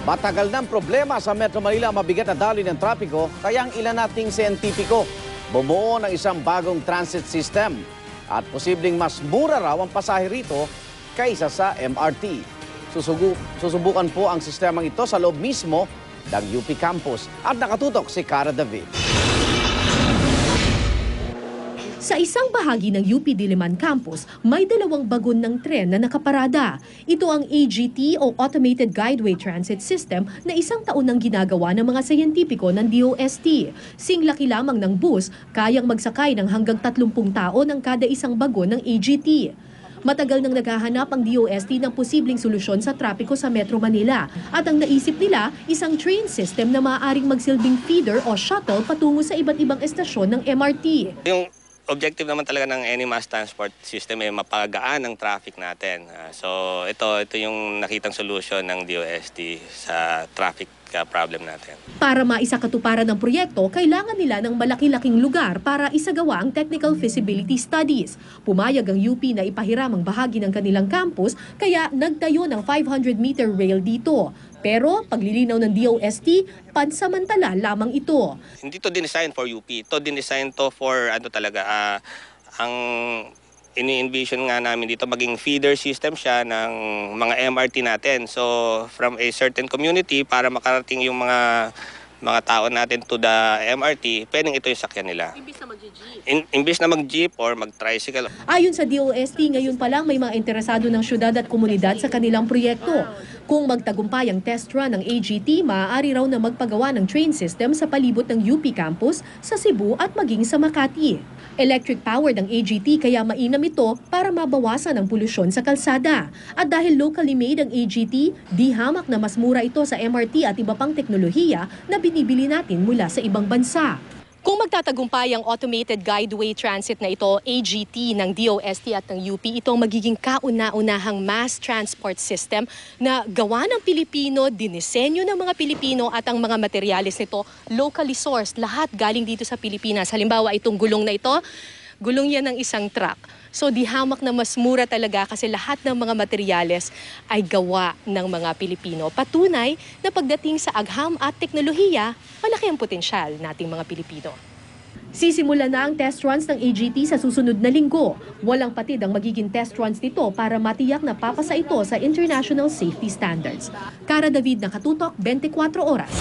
Matagal ng problema sa Metro Manila ang mabigat na daloy ng trapiko, kaya ang ilan nating siyentipiko bumuo ng isang bagong transit system at posibleng mas mura raw ang pasahe rito kaysa sa MRT. Susubukan po ang sistemang ito sa loob mismo ng UP campus at nakatutok si Cara David. Sa isang bahagi ng UP Diliman Campus, may dalawang bagon ng tren na nakaparada. Ito ang AGT o Automated Guideway Transit System na isang taon nang ginagawa ng mga siyentipiko ng DOST. Singlaki lamang ng bus, kayang magsakay ng hanggang 30 tao ng kada isang bagon ng AGT. Matagal nang naghahanap ang DOST ng posibleng solusyon sa trapiko sa Metro Manila. At ang naisip nila, isang train system na maaaring magsilbing feeder o shuttle patungo sa iba't ibang estasyon ng MRT. Yung objective naman talaga ng any mass transport system ay mapagaan ang traffic natin. So ito yung nakitang solution ng DOST sa traffic problem natin. Para maisakatuparan ng proyekto, kailangan nila ng malaki-laking lugar para isagawa ang technical feasibility studies. Pumayag ang UP na ipahiram ang bahagi ng kanilang campus, kaya nagtayo ng 500-meter rail dito. Pero paglilinaw ng DOST, pansamantala lamang ito. Hindi to design for UP. Ito design to for ang ini-envision nga namin dito maging feeder system siya ng mga MRT natin. So from a certain community para makarating yung mga tao natin to the MRT, pwedeng ito yung sakyan nila. Imbis na mag-jeep or mag-tricycle. Ayon sa DOST, ngayon pa lang may mga interesado ng syudad at komunidad sa kanilang proyekto. Kung magtagumpay ang test run ng AGT, maaari raw na magpagawa ng train system sa palibot ng UP campus sa Cebu at maging sa Makati. Electric powered ang AGT kaya mainam ito para mabawasan ang polusyon sa kalsada. At dahil locally made ang AGT, di hamak na mas mura ito sa MRT at iba pang teknolohiya na binibili natin mula sa ibang bansa. Kung magtatagumpay ang Automated Guideway Transit na ito, AGT ng DOST at ng UP, itong magiging kauna-unahang mass transport system na gawa ng Pilipino, dinisenyo ng mga Pilipino at ang mga materyales nito locally sourced. Lahat galing dito sa Pilipinas. Halimbawa, itong gulong na ito, gulong yan ng isang truck. So di hamak na mas mura talaga kasi lahat ng mga materyales ay gawa ng mga Pilipino. Patunay na pagdating sa agham at teknolohiya, malaki ang potensyal nating mga Pilipino. Sisimula na ang test runs ng AGT sa susunod na linggo. Walang patid ang magiging test runs nito para matiyak na papasa ito sa international safety standards. Cara David, nakatutok, 24 oras.